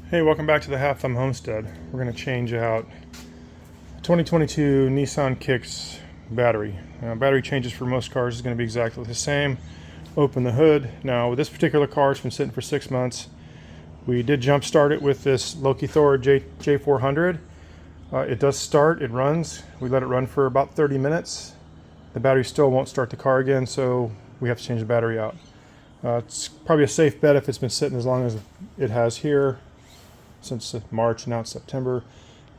Hey, welcome back to the Half Thumb Homestead. We're going to change out 2022 Nissan Kicks battery. Battery changes for most cars is going to be exactly the same. Open the hood. Now with this particular car, it's been sitting for 6 months. We did jump start it with this Loki Thor J400. It does start, it runs. We let it run for about 30 minutes. The battery still won't start the car again, so we have to change the battery out. It's probably a safe bet if it's been sitting as long as it has here, since March, now it's September,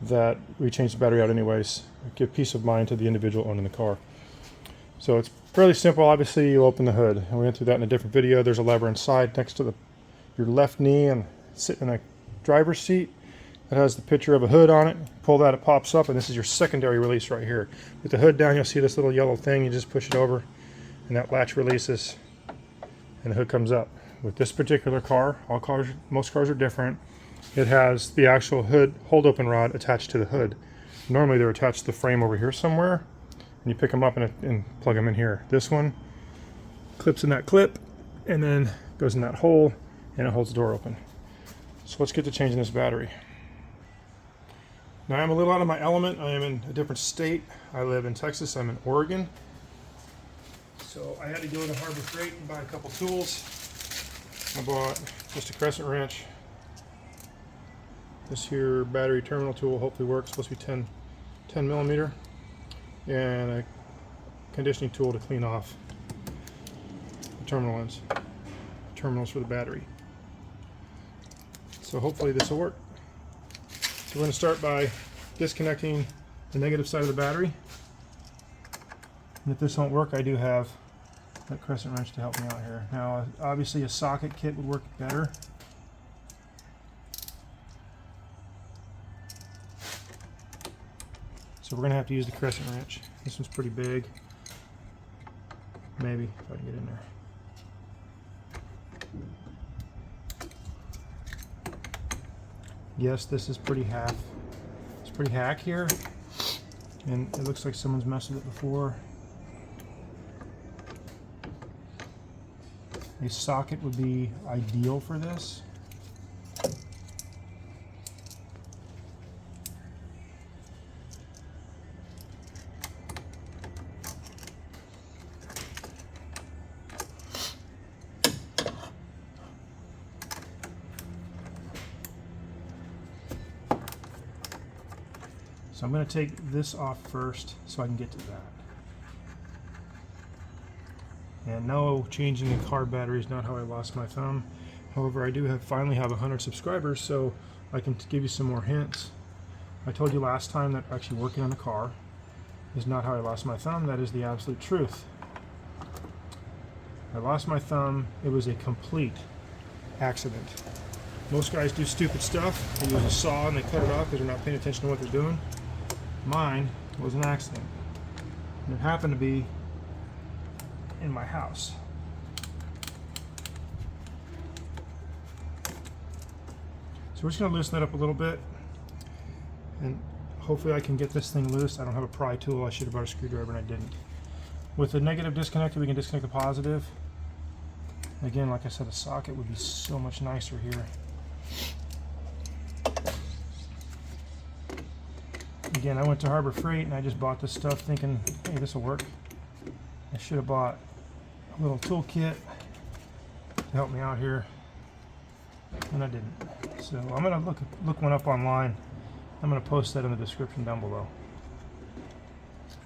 that we change the battery out anyways. Give peace of mind to the individual owning the car. So it's fairly simple. Obviously, you open the hood, and we went through that in a different video. There's a lever inside next to your left knee and sitting in a driver's seat. It has the picture of a hood on it. Pull that, it pops up, and this is your secondary release right here. With the hood down, you'll see this little yellow thing. You just push it over, and that latch releases, and the hood comes up. With this particular car, most cars are different. It has the actual hood hold open rod attached to the hood. Normally they're attached to the frame over here somewhere, and you pick them up and plug them in here. This one clips in that clip and then goes in that hole, and it holds the door open. So let's get to changing this battery. Now I'm a little out of my element. I am in a different state. I live in Texas. I'm in Oregon. So I had to go to Harbor Freight and buy a couple tools. I bought just a crescent wrench. This here battery terminal tool hopefully works. It's supposed to be 10 millimeter, and a conditioning tool to clean off the terminals for the battery. So hopefully this will work. So we're going to start by disconnecting the negative side of the battery. And if this won't work, I do have that crescent wrench to help me out here. Now obviously a socket kit would work better. So we're going to have to use the crescent wrench. This one's pretty big. Maybe, if I can get in there. Yes, this is pretty hack. It's pretty hack here. And it looks like someone's messed with it before. A socket would be ideal for this. So I'm going to take this off first so I can get to that. And no, changing the car battery is not how I lost my thumb. However, I do finally have 100 subscribers, so I can give you some more hints. I told you last time that actually working on the car is not how I lost my thumb. That is the absolute truth. I lost my thumb. It was a complete accident. Most guys do stupid stuff. They use a saw and they cut it off because they're not paying attention to what they're doing. Mine was an accident, and it happened to be in my house. So we're just going to loosen it up a little bit, and hopefully I can get this thing loose. I don't have a pry tool. I should have brought a screwdriver and I didn't. With the negative disconnected, we can disconnect the positive. Again, like I said, a socket would be so much nicer here. Again, I went to Harbor Freight and I just bought this stuff thinking, hey, this will work. I should have bought a little tool kit to help me out here, and I didn't. So I'm going to look one up online. I'm going to post that in the description down below.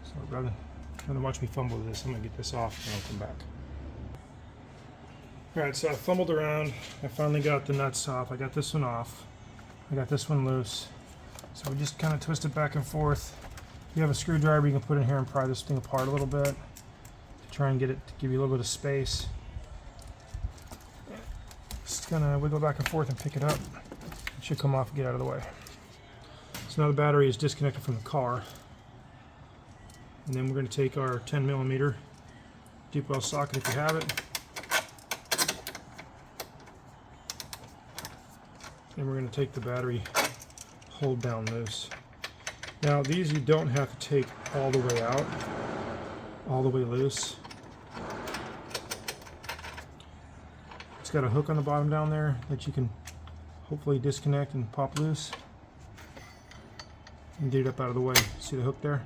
So rather than watch me fumble with this, I'm going to get this off and I'll come back. Alright, so I fumbled around. I finally got the nuts off. I got this one off. I got this one loose. So we just kind of twist it back and forth. If you have a screwdriver, you can put in here and pry this thing apart a little bit to try and get it to give you a little bit of space. Just gonna wiggle back and forth and pick it up. It should come off and get out of the way. So now the battery is disconnected from the car. And then we're going to take our 10 millimeter deep well socket if you have it. And we're going to take the battery hold down loose. Now these you don't have to take all the way out, all the way loose. It's got a hook on the bottom down there that you can hopefully disconnect and pop loose and get it up out of the way. See the hook there?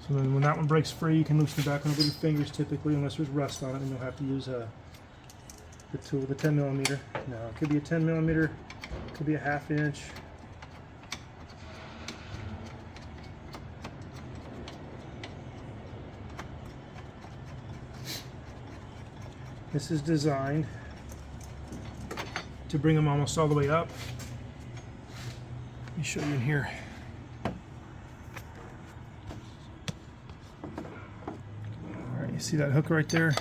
So then when that one breaks free, you can loosen the back one with your fingers typically, unless there's rust on it, and you'll have to use the tool, the 10 millimeter. Now it could be a 10 millimeter, it could be a 1/2 inch. This is designed to bring them almost all the way up. Let me show you in here. Alright, you see that hook right there?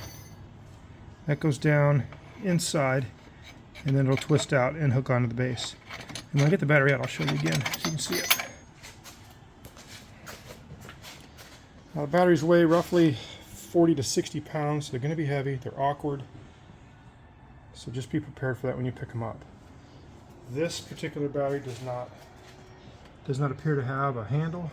That goes down inside, and then it'll twist out and hook onto the base. And when I get the battery out, I'll show you again so you can see it. Now the batteries weigh roughly 40 to 60 pounds, so they're going to be heavy, they're awkward, so just be prepared for that when you pick them up. This particular battery does not appear to have a handle.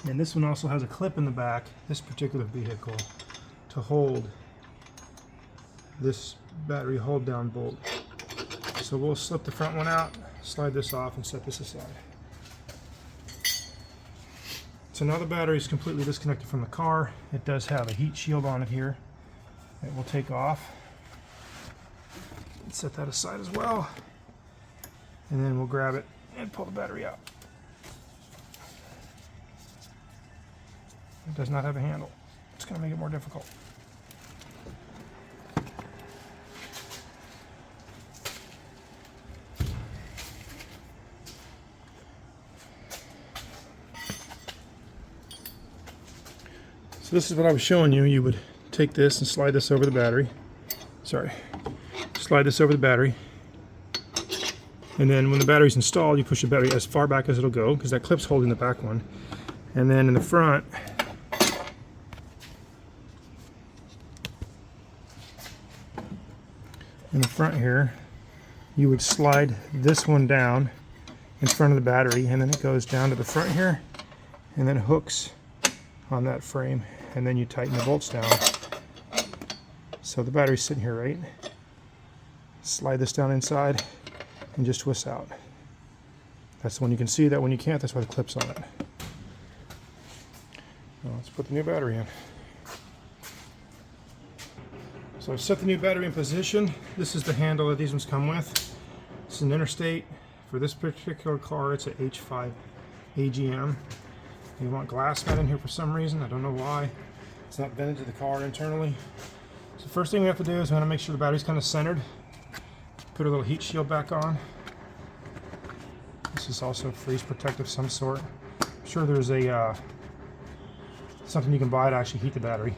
And this one also has a clip in the back, this particular vehicle, to hold this battery hold down bolt. So we'll slip the front one out, slide this off, and set this aside. So now the battery is completely disconnected from the car. It does have a heat shield on it here that we'll take off. Set that aside as well. And then we'll grab it and pull the battery out. It does not have a handle. It's going to make it more difficult. So this is what I was showing you. You would take this and slide this over the battery. Slide this over the battery. And then when the battery's installed, you push the battery as far back as it'll go, because that clip's holding the back one. And then in the front, here, you would slide this one down in front of the battery, and then it goes down to the front here, and then hooks on that frame, and then you tighten the bolts down. So the battery's sitting here, right? Slide this down inside and just twist out. That's the one you can see. That one you can't. That's why the clip's on it. Now let's put the new battery in. So I've set the new battery in position. This is the handle that these ones come with. It's an Interstate. For this particular car, it's a H5 AGM. You want glass mat in here for some reason. I don't know why. It's not vented to the car internally. So first thing we have to do is we want to make sure the battery's kind of centered. Put a little heat shield back on. This is also freeze protective of some sort. I'm sure there's a something you can buy to actually heat the battery.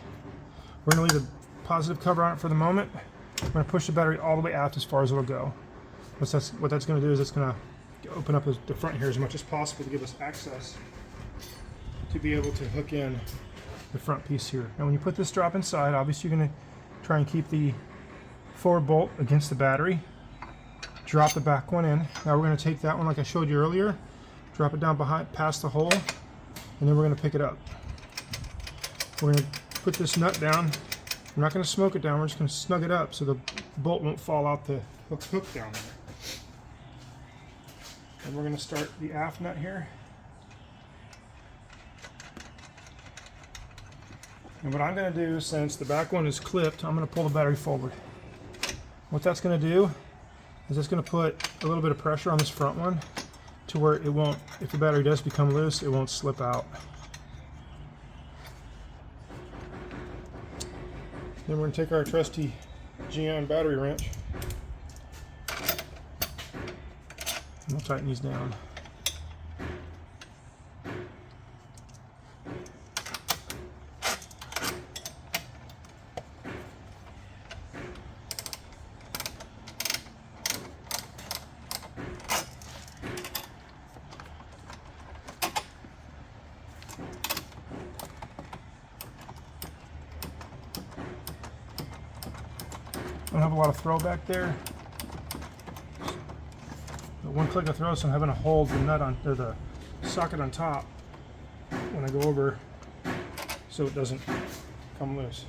We're going to leave the positive cover on it for the moment. We're going to push the battery all the way out as far as it'll go. What that's going to do is it's going to open up the front here as much as possible to give us access to be able to hook in the front piece here. Now when you put this drop inside, obviously you're going to try and keep the forward bolt against the battery. Drop the back one in. Now we're going to take that one like I showed you earlier, drop it down past the hole, and then we're going to pick it up. We're going to put this nut down. We're not going to smoke it down, we're just going to snug it up so the bolt won't fall out the hook down there. And we're going to start the aft nut here. And what I'm going to do, since the back one is clipped, I'm going to pull the battery forward. What that's going to do is it's going to put a little bit of pressure on this front one to where it won't, if the battery does become loose, it won't slip out. Then we're going to take our trusty GM battery wrench and we'll tighten these down. Don't have a lot of throw back there. But one click of throw, so I'm having to hold the nut on, or the socket on top when I go over, so it doesn't come loose.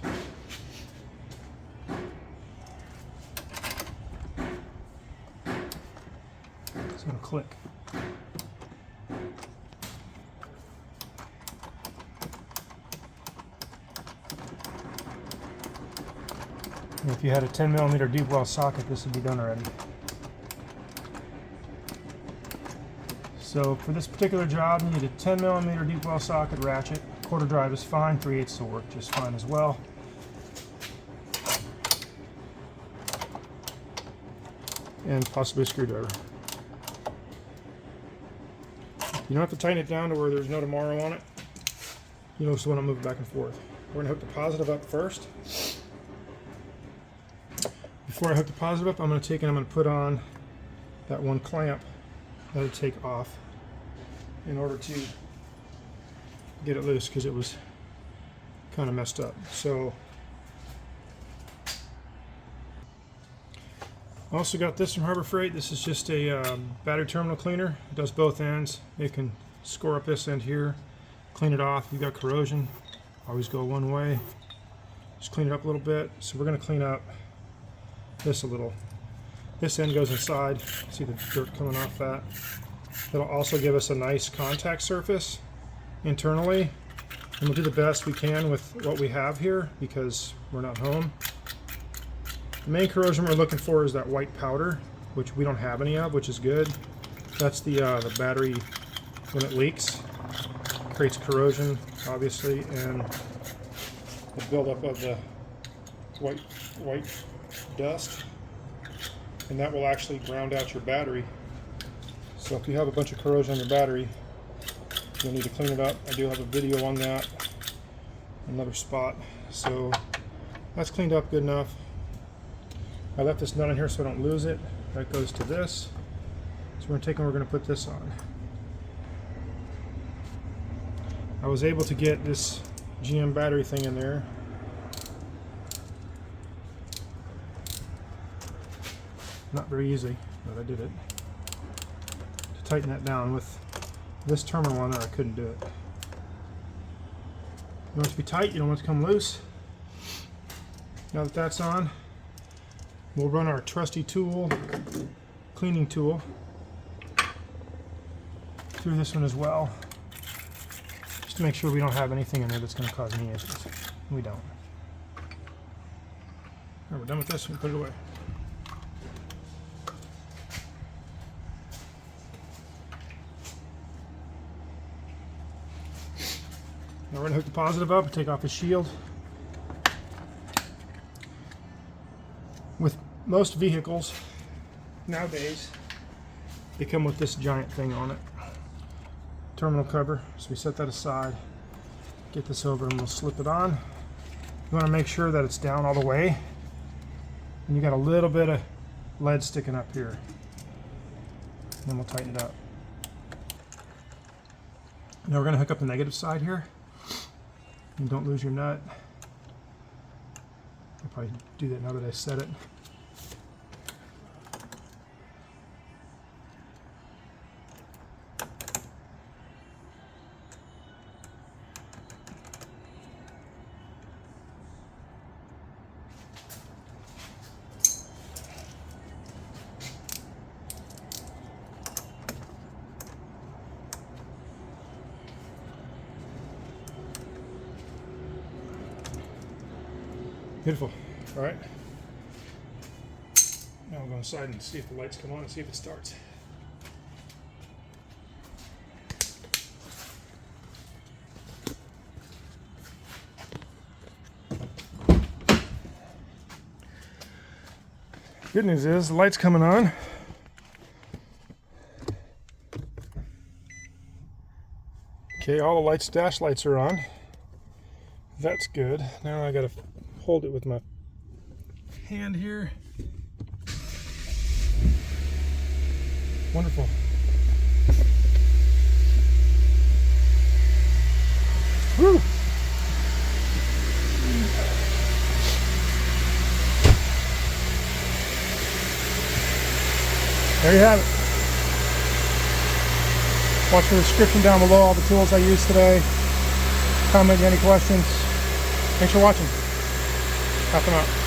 It's going to click. And if you had a 10mm deep well socket, this would be done already. So for this particular job, you need a 10mm deep well socket ratchet. Quarter drive is fine, 3/8 will work just fine as well. And possibly a screwdriver. You don't have to tighten it down to where there's no tomorrow on it. You just want to move it back and forth. We're going to hook the positive up first. Before I hook the positive up, I'm going to take and I'm going to put on that one clamp that I take off in order to get it loose, because it was kind of messed up. So I also got this from Harbor Freight. This is just a battery terminal cleaner. It does both ends. It can score up this end here, clean it off. You've got corrosion, always go one way. Just clean it up a little bit. So we're going to clean up this a little. This end goes inside. See the dirt coming off that. It'll also give us a nice contact surface internally, and we'll do the best we can with what we have here because we're not home. The main corrosion we're looking for is that white powder, which we don't have any of, which is good. That's the battery when it leaks. It creates corrosion, obviously, and the buildup of the white dust, and that will actually ground out your battery. So if you have a bunch of corrosion on your battery, you'll need to clean it up. I do have a video on that, another spot. So that's cleaned up good enough. I left this nut in here so I don't lose it. That goes to this. So we're going to take and we're going to put this on. I was able to get this GM battery thing in there. Not very easy, but I did it. To tighten that down with this terminal on there, I couldn't do it. You want it to be tight, you don't want it to come loose. Now that that's on, we'll run our trusty tool, cleaning tool, through this one as well, just to make sure we don't have anything in there that's going to cause any issues. We don't. Alright, we're done with this, we put it away. Now we're going to hook the positive up and take off the shield. With most vehicles nowadays, they come with this giant thing on it. Terminal cover. So we set that aside, get this over, and we'll slip it on. You want to make sure that it's down all the way. And you got a little bit of lead sticking up here. And then we'll tighten it up. Now we're going to hook up the negative side here. And don't lose your nut. I'll probably do that now that I set it. Beautiful. All right. Now we'll go inside and see if the lights come on and see if it starts. Good news is the light's coming on. Okay, all the lights, dash lights are on. That's good. Now I gotta hold it with my hand here. Wonderful. Woo! There you have it. Watch the description down below, all the tools I used today. Comment any questions. Thanks for watching. Have them out.